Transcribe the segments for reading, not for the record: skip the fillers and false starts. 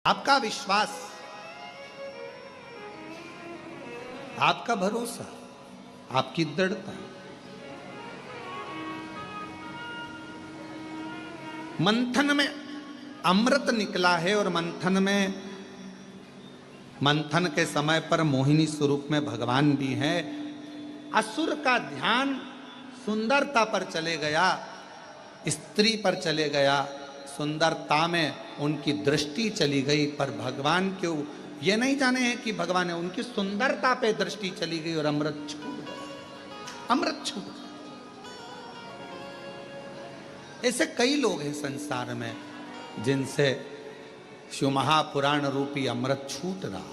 आपका विश्वास, आपका भरोसा, आपकी दृढ़ता। मंथन में अमृत निकला है और मंथन के समय पर मोहिनी स्वरूप में भगवान भी है। असुर का ध्यान सुंदरता पर चले गया, स्त्री पर चले गया, सुंदरता में उनकी दृष्टि चली गई। पर भगवान क्यों ये नहीं जाने हैं कि भगवान है, उनकी सुंदरता पे दृष्टि चली गई और अमृत छूट गया, अमृत छूट गया। ऐसे कई लोग हैं संसार में जिनसे शिव महापुराण रूपी अमृत छूट रहा।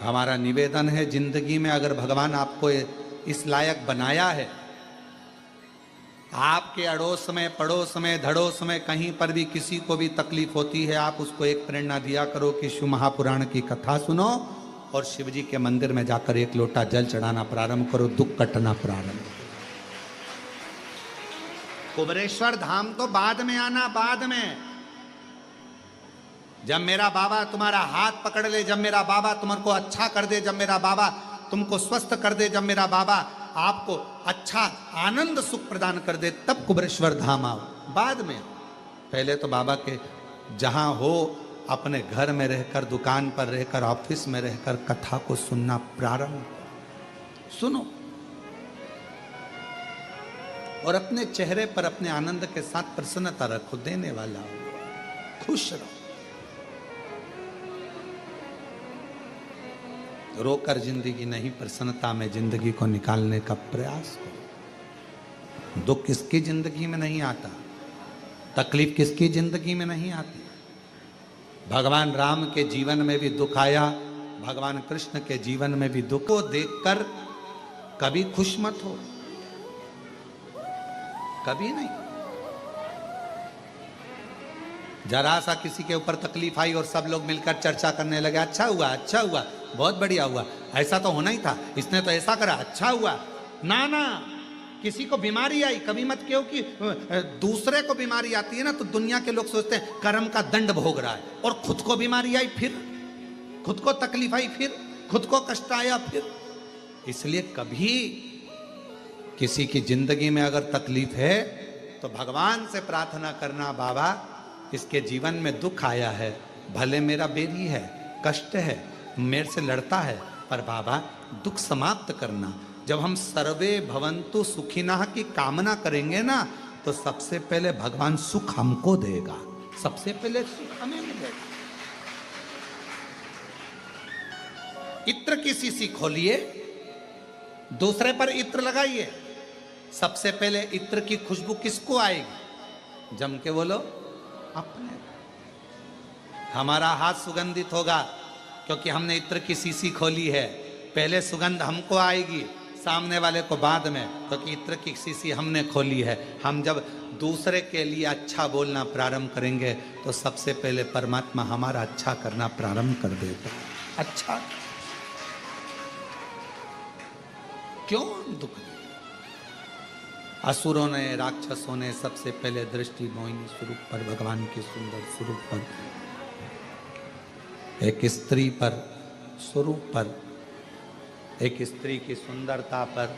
हमारा निवेदन है, जिंदगी में अगर भगवान आपको इस लायक बनाया है, आपके अड़ोस में, पड़ोस में, धड़ोस में कहीं पर भी किसी को भी तकलीफ होती है, आप उसको एक प्रेरणा दिया करो कि शिव महापुराण की कथा सुनो और शिव जी के मंदिर में जाकर एक लोटा जल चढ़ाना प्रारंभ करो, दुख कटना प्रारंभ करो। कुबरेश्वर धाम तो बाद में आना, बाद में। जब मेरा बाबा तुम्हारा हाथ पकड़ ले, जब मेरा बाबा तुमको अच्छा कर दे, जब मेरा बाबा तुमको स्वस्थ कर दे, जब मेरा बाबा आपको अच्छा आनंद सुख प्रदान कर दे, तब कुबरेश्वर धाम आओ, बाद में। पहले तो बाबा के जहां हो, अपने घर में रहकर, दुकान पर रहकर, ऑफिस में रहकर कथा को सुनना प्रारंभ सुनो और अपने चेहरे पर अपने आनंद के साथ प्रसन्नता रखो, देने वाला हो, खुश रहो। रोकर जिंदगी नहीं, प्रसन्नता में जिंदगी को निकालने का प्रयास करो। दुख किसकी जिंदगी में नहीं आता, तकलीफ किसकी जिंदगी में नहीं आती। भगवान राम के जीवन में भी दुख आया, भगवान कृष्ण के जीवन में भी दुख को देखकर कभी खुश मत हो, कभी नहीं। जरा सा किसी के ऊपर तकलीफ आई और सब लोग मिलकर चर्चा करने लगे, अच्छा हुआ, अच्छा हुआ, बहुत बढ़िया हुआ, ऐसा तो होना ही था, इसने तो ऐसा करा, अच्छा हुआ। ना ना, किसी को बीमारी आई कभी मत कहो कि दूसरे को बीमारी आती है ना तो दुनिया के लोग सोचते हैं कर्म का दंड भोग रहा है, और खुद को बीमारी आई फिर, खुद को तकलीफ आई फिर, खुद को कष्ट आया फिर। इसलिए कभी किसी की जिंदगी में अगर तकलीफ है तो भगवान से प्रार्थना करना, बाबा इसके जीवन में दुख आया है, भले मेरा बेरी है, कष्ट है, मेरे से लड़ता है, पर बाबा दुख समाप्त करना। जब हम सर्वे भवन्तु सुखिनः की कामना करेंगे ना, तो सबसे पहले भगवान सुख हमको देगा, सबसे पहले सुख हमें मिलेगा। इत्र की शीशी खोलिए, दूसरे पर इत्र लगाइए, सबसे पहले इत्र की खुशबू किसको आएगी? जम के बोलो, अपने। हमारा हाथ सुगंधित होगा क्योंकि हमने इत्र की शीशी खोली है। पहले सुगंध हमको आएगी, सामने वाले को बाद में, क्योंकि इत्र की शीशी हमने खोली है। हम जब दूसरे के लिए अच्छा बोलना प्रारंभ करेंगे तो सबसे पहले परमात्मा हमारा अच्छा करना प्रारंभ कर देगा। अच्छा क्यों दुख? असुरों ने, राक्षसों ने सबसे पहले दृष्टि मोहिनी स्वरूप पर, भगवान के सुंदर स्वरूप पर, एक स्त्री पर, स्वरूप पर, एक स्त्री की सुंदरता पर,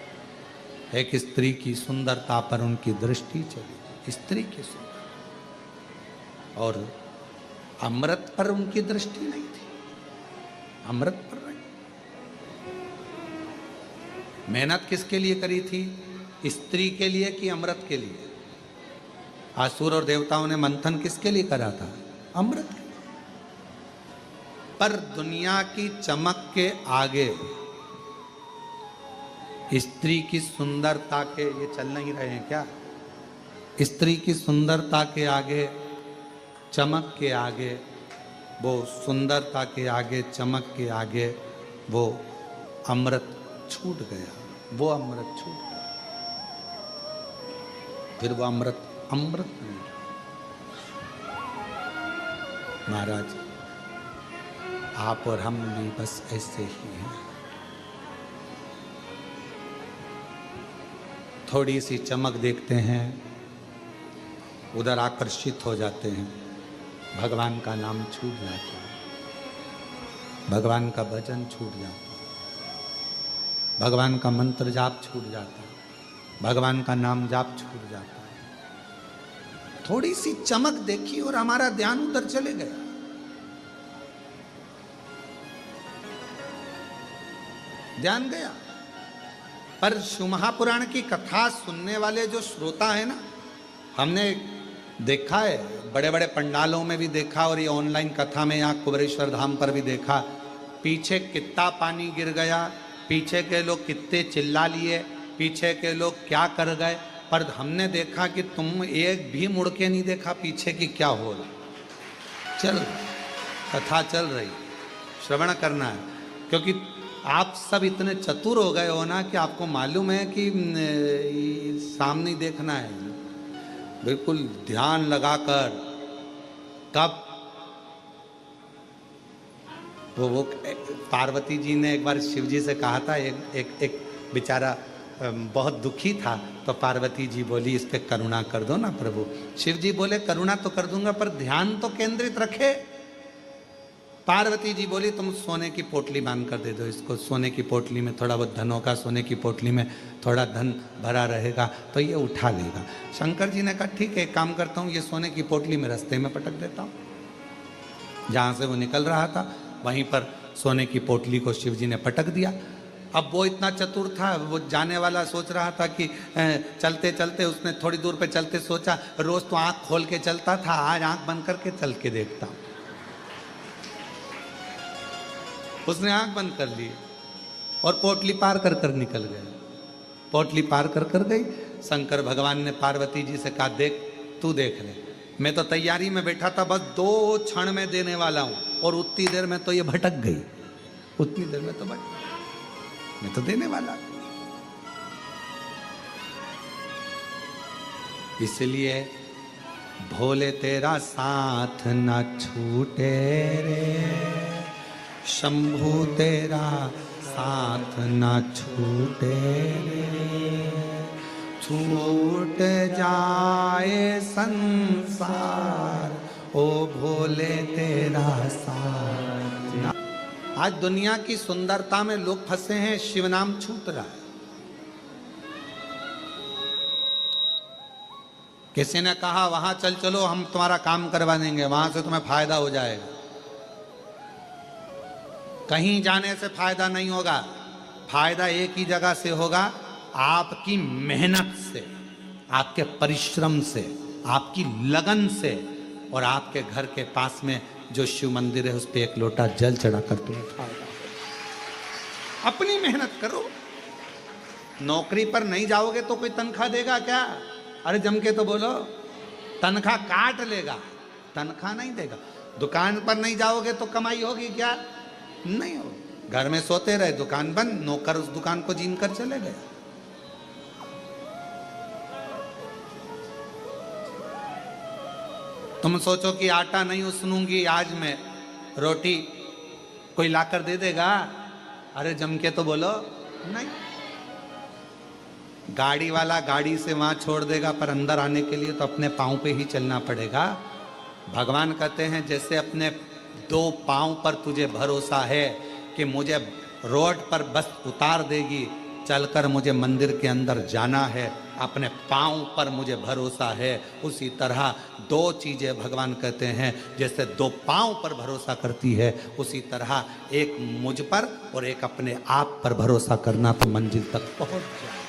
एक स्त्री की सुंदरता पर उनकी दृष्टि चली, स्त्री की सुंदरता। और अमृत पर उनकी दृष्टि नहीं थी, अमृत पर नहीं। मेहनत किसके लिए करी थी? स्त्री के लिए कि अमृत के लिए? असुर और देवताओं ने मंथन किसके लिए करा था? अमृत के लिए। पर दुनिया की चमक के आगे, स्त्री की सुंदरता के, ये चल नहीं रहे हैं क्या? स्त्री की सुंदरता के आगे, चमक के आगे, वो सुंदरता के आगे, चमक के आगे वो अमृत छूट गया, वो अमृत छूट गया। फिर वो अमृत अमृत नहीं। महाराज, आप और हम भी बस ऐसे ही हैं, थोड़ी सी चमक देखते हैं, उधर आकर्षित हो जाते हैं, भगवान का नाम छूट जाता है, भगवान का भजन छूट जाता है, भगवान का मंत्र जाप छूट जाता है, भगवान का नाम जाप छूट जाता है। थोड़ी सी चमक देखी और हमारा ध्यान उधर चले गया। ध्यान गया। पर शिव महापुराण की कथा सुनने वाले जो श्रोता है ना, हमने देखा है, बड़े बड़े पंडालों में भी देखा और ये ऑनलाइन कथा में यहाँ कुबेरेश्वर धाम पर भी देखा, पीछे कितना पानी गिर गया, पीछे के लोग कितने चिल्ला लिए, पीछे के लोग क्या कर गए, पर हमने देखा कि तुम एक भी मुड़ के नहीं देखा पीछे की क्या हो रहा। चल कथा चल रही, श्रवण करना है, क्योंकि आप सब इतने चतुर हो गए हो ना कि आपको मालूम है कि सामने देखना है, बिल्कुल ध्यान लगाकर। तब वो पार्वती जी ने एक बार शिव जी से कहा था, एक बेचारा बहुत दुखी था, तो पार्वती जी बोली इस पे करुणा कर दो ना प्रभु। शिव जी बोले करुणा तो कर दूंगा पर ध्यान तो केंद्रित रखे। पार्वती जी बोली तुम सोने की पोटली बांध कर दे दो इसको, सोने की पोटली में थोड़ा बहुत धन होगा, सोने की पोटली में थोड़ा धन भरा रहेगा तो ये उठा लेगा। शंकर जी ने कहा ठीक है, एक काम करता हूँ, ये सोने की पोटली में रास्ते में पटक देता हूँ। जहाँ से वो निकल रहा था वहीं पर सोने की पोटली को शिव जी ने पटक दिया। अब वो इतना चतुर था, वो जाने वाला सोच रहा था कि चलते चलते, उसने थोड़ी दूर पे चलते सोचा रोज तो आँख खोल के चलता था, आज आँख बंद करके चल के देखता हूँ। उसने आंख बंद कर ली और पोटली पार कर कर निकल गए। पोटली पार कर कर गई। शंकर भगवान ने पार्वती जी से कहा देख तू देख ले, मैं तो तैयारी में बैठा था, बस 2 क्षण में देने वाला हूं और उतनी देर में तो ये भटक गई, उतनी देर में तो मैं तो देने वाला। इसलिए भोले तेरा साथ न छूटे रे, शंभू तेरा साथ न छूटे रे, छूट जाए संसार ओ भोले तेरा साथ न। आज दुनिया की सुंदरता में लोग फंसे हैं, शिव नाम छूट रहा है। किसी ने कहा वहां चल चलो हम तुम्हारा काम करवा देंगे, वहां से तुम्हें फायदा हो जाएगा। कहीं जाने से फायदा नहीं होगा, फायदा एक ही जगह से होगा, आपकी मेहनत से, आपके परिश्रम से, आपकी लगन से, और आपके घर के पास में जो शिव मंदिर है उस पर एक लोटा जल चढ़ाकर तुम्हें फायदा हो। अपनी मेहनत करो। नौकरी पर नहीं जाओगे तो कोई तनख्वाह देगा क्या? अरे जम के तो बोलो, तनख्वाह काट लेगा, तनख्वाह नहीं देगा। दुकान पर नहीं जाओगे तो कमाई होगी क्या? नहीं हो। घर में सोते रहे, दुकान बंद, नौकर उस दुकान को जीन कर चले गए। तुम सोचो कि आटा नहीं उसनूंगी आज मैं, रोटी कोई लाकर दे देगा? अरे जम के तो बोलो नहीं। गाड़ी वाला गाड़ी से वहां छोड़ देगा, पर अंदर आने के लिए तो अपने पांव पे ही चलना पड़ेगा। भगवान कहते हैं जैसे अपने 2 पांव पर तुझे भरोसा है कि मुझे रोड पर बस उतार देगी, चलकर मुझे मंदिर के अंदर जाना है, अपने पांव पर मुझे भरोसा है, उसी तरह 2 चीजें भगवान कहते हैं जैसे 2 पांव पर भरोसा करती है, उसी तरह एक मुझ पर और एक अपने आप पर भरोसा करना तो मंजिल तक पहुंच जाए।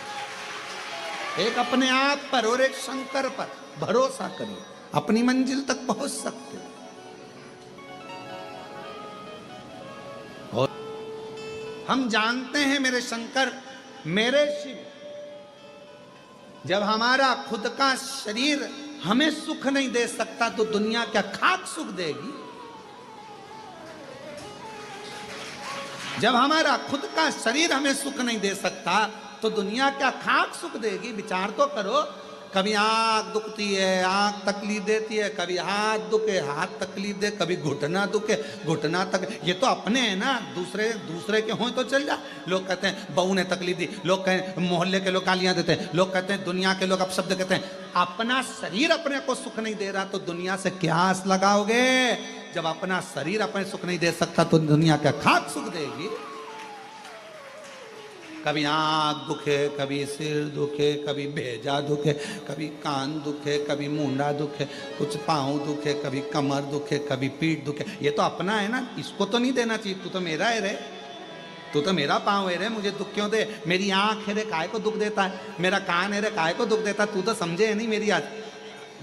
एक अपने आप पर और एक शंकर पर भरोसा करिए, अपनी मंजिल तक पहुंच सकते हो। और हम जानते हैं मेरे शंकर, मेरे शिव, जब हमारा खुद का शरीर हमें सुख नहीं दे सकता तो दुनिया क्या खाक सुख देगी? जब हमारा खुद का शरीर हमें सुख नहीं दे सकता तो दुनिया क्या खाक सुख देगी? विचार तो करो। कभी आंख दुखती है, आंख तकलीफ देती है, कभी हाथ दुखे, हाथ तकलीफ दे, कभी घुटना दुखे, घुटना तक। ये तो अपने हैं ना, दूसरे दूसरे के हों तो चल जा। लोग कहते हैं बहू ने तकलीफ दी, लोग कहें मोहल्ले के लोग गालियां देते हैं, लोग कहते हैं दुनिया के लोग अपशब्द कहते हैं। अपना शरीर अपने को सुख नहीं दे रहा तो दुनिया से क्या आस लगाओगे? जब अपना शरीर अपने सुख नहीं दे सकता तो दुनिया क्या खाक सुख देगी? कभी आँख दुखे, कभी सिर दुखे, कभी भेजा दुखे, कभी कान दुखे, कभी मुंडा दुखे, कुछ पाँव दुखे, कभी कमर दुखे, कभी पीठ दुखे। ये तो अपना है ना, इसको तो नहीं देना चाहिए। तू तो मेरा है रे, तू तो मेरा पाँव है रे, मुझे दुख क्यों दे? मेरी आँख है रे, काय को दुख देता है? मेरा कान है रे, काय को दुख देता है? तू तो समझे है नहीं मेरी आज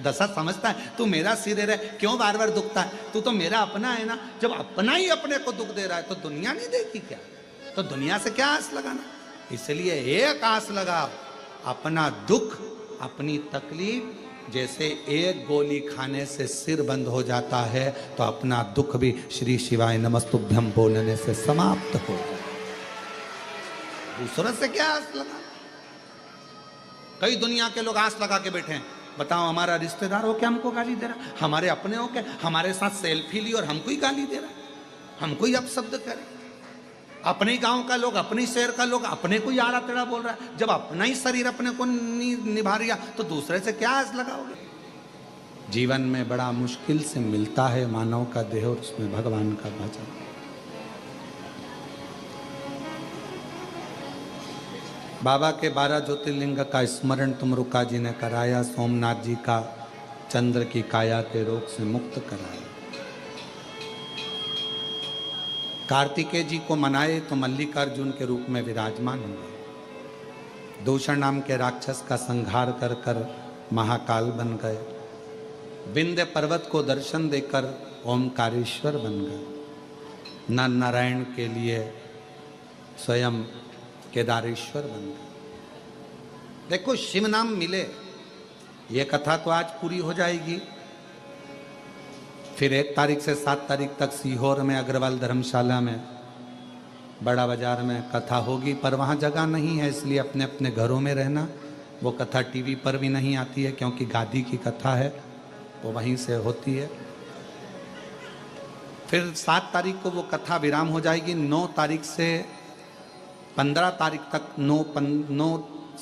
दशा समझता है। तू मेरा सिर है रे, क्यों बार बार दुखता है? तू तो मेरा अपना है ना। जब अपना ही अपने को दुख दे रहा है तो दुनिया नहीं देगी क्या? तो दुनिया से क्या आस लगाना? इसलिए एक आस लगाओ, अपना दुख, अपनी तकलीफ। जैसे एक गोली खाने से सिर बंद हो जाता है तो अपना दुख भी श्री शिवाय नमस्तुभ्यम बोलने से समाप्त हो जाए। दूसरों से क्या आस लगा? कई दुनिया के लोग आस लगा के बैठे हैं। बताओ, हमारा रिश्तेदार हो क्या हमको गाली दे रहा? हमारे अपने हो क्या हमारे साथ सेल्फी ली और हमको ही गाली दे रहा? हमको ही अपशब्द करे? अपने ही गांव का लोग, अपने शहर का लोग अपने को ही आड़ा टेढ़ा बोल रहा है। जब अपना ही शरीर अपने को नहीं निभा रिया तो दूसरे से क्या आस लगाओगे? जीवन में बड़ा मुश्किल से मिलता है मानव का देह और उसमें भगवान का भजन। बाबा के 12 ज्योतिर्लिंग का स्मरण तुमरुका जी ने कराया। सोमनाथ जी का चंद्र की काया के रोग से मुक्त कराया। कार्तिकेय जी को मनाए तो मल्लिकार्जुन के रूप में विराजमान हुए। दूषण नाम के राक्षस का संहार कर कर महाकाल बन गए। विंध्य पर्वत को दर्शन देकर ओमकारेश्वर बन गए। नर नारायण के लिए स्वयं केदारेश्वर बन गए। देखो, शिव नाम मिले, ये कथा तो आज पूरी हो जाएगी। फिर 1 तारीख से 7 तारीख तक सीहोर में अग्रवाल धर्मशाला में बड़ा बाजार में कथा होगी, पर वहाँ जगह नहीं है, इसलिए अपने अपने घरों में रहना। वो कथा टीवी पर भी नहीं आती है क्योंकि गादी की कथा है, वो वहीं से होती है। फिर 7 तारीख को वो कथा विराम हो जाएगी। 9 तारीख से 15 तारीख तक 9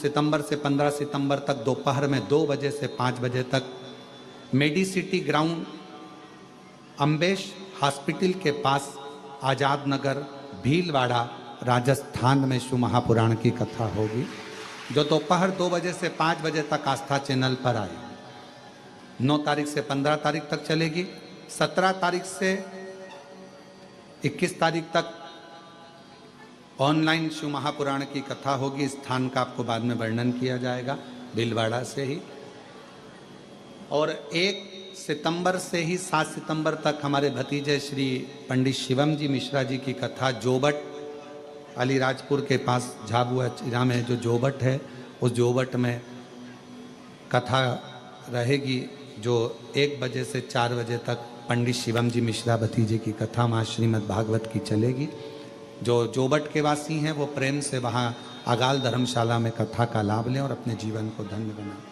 सितंबर से 15 सितंबर तक दोपहर में 2 बजे से 5 बजे तक मेडिसिटी ग्राउंड अम्बेश हॉस्पिटल के पास आजाद नगर भीलवाड़ा राजस्थान में शिव महापुराण की कथा होगी, जो दोपहर 2 बजे से 5 बजे तक आस्था चैनल पर आएगी। 9 तारीख से 15 तारीख तक चलेगी। 17 तारीख से 21 तारीख तक ऑनलाइन शिव महापुराण की कथा होगी। स्थान का आपको बाद में वर्णन किया जाएगा, भीलवाड़ा से ही। और 1 सितंबर से ही 7 सितंबर तक हमारे भतीजे श्री पंडित शिवम जी मिश्रा जी की कथा जोबट अलीराजपुर के पास झाबुआ चिरा में जो जोबट है, उस जोबट में कथा रहेगी, जो 1 बजे से 4 बजे तक पंडित शिवम जी मिश्रा भतीजे की कथा माँ श्रीमद् भागवत की चलेगी। जो जोबट के वासी हैं वो प्रेम से वहाँ अगाल धर्मशाला में कथा का लाभ लें और अपने जीवन को धन्य बनाएं।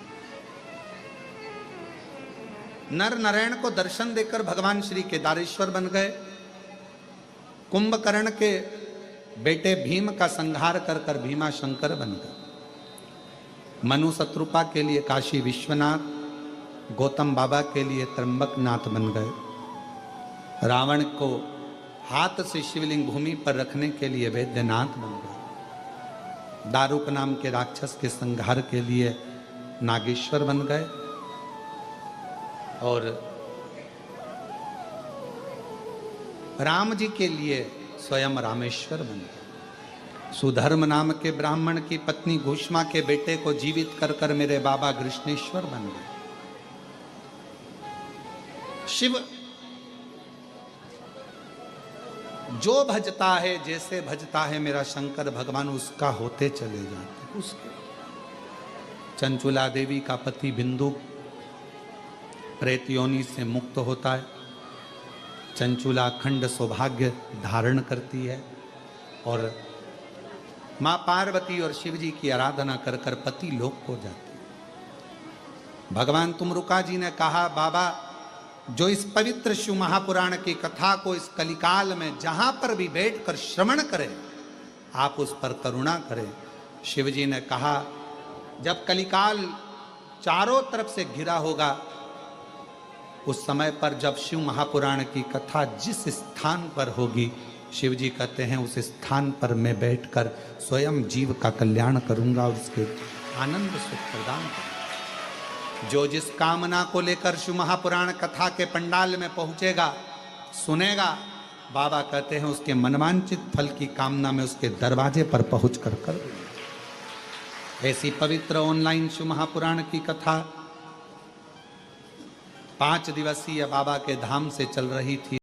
नर नारायण को दर्शन देकर भगवान श्री केदारेश्वर बन गए। कुंभकर्ण के बेटे भीम का संहार कर कर भीमा शंकर बन गए। मनु शत्रुपा के लिए काशी विश्वनाथ, गौतम बाबा के लिए त्र्यंबकनाथ बन गए। रावण को हाथ से शिवलिंग भूमि पर रखने के लिए वैद्यनाथ बन गए। दारुक नाम के राक्षस के संहार के लिए नागेश्वर बन गए। और राम जी के लिए स्वयं रामेश्वर बन गए। सुधर्म नाम के ब्राह्मण की पत्नी घुष्मा के बेटे को जीवित कर कर मेरे बाबा कृष्णेश्वर बन गए। शिव जो भजता है, जैसे भजता है मेरा शंकर भगवान, उसका होते चले जाते। उसके चंचुला देवी का पति बिंदु प्रेत योनि से मुक्त होता है। चंचुला अखंड सौभाग्य धारण करती है और माँ पार्वती और शिव जी की आराधना कर कर पति लोक को जाती है। भगवान तुमरुका जी ने कहा, बाबा जो इस पवित्र शिव महापुराण की कथा को इस कलिकाल में जहां पर भी बैठकर श्रवण करे, आप उस पर करुणा करें। शिव जी ने कहा, जब कलिकाल चारों तरफ से घिरा होगा, उस समय पर जब शिव महापुराण की कथा जिस स्थान पर होगी, शिव जी कहते हैं उस स्थान पर मैं बैठकर स्वयं जीव का कल्याण करूंगा और उसके आनंद सुख प्रदान करूंगा। जो जिस कामना को लेकर शिव महापुराण कथा के पंडाल में पहुंचेगा, सुनेगा, बाबा कहते हैं उसके मनवांचित फल की कामना में उसके दरवाजे पर पहुंच कर दूंगा। ऐसी पवित्र ऑनलाइन शिव महापुराण की कथा 5 दिवसीय बाबा के धाम से चल रही थी।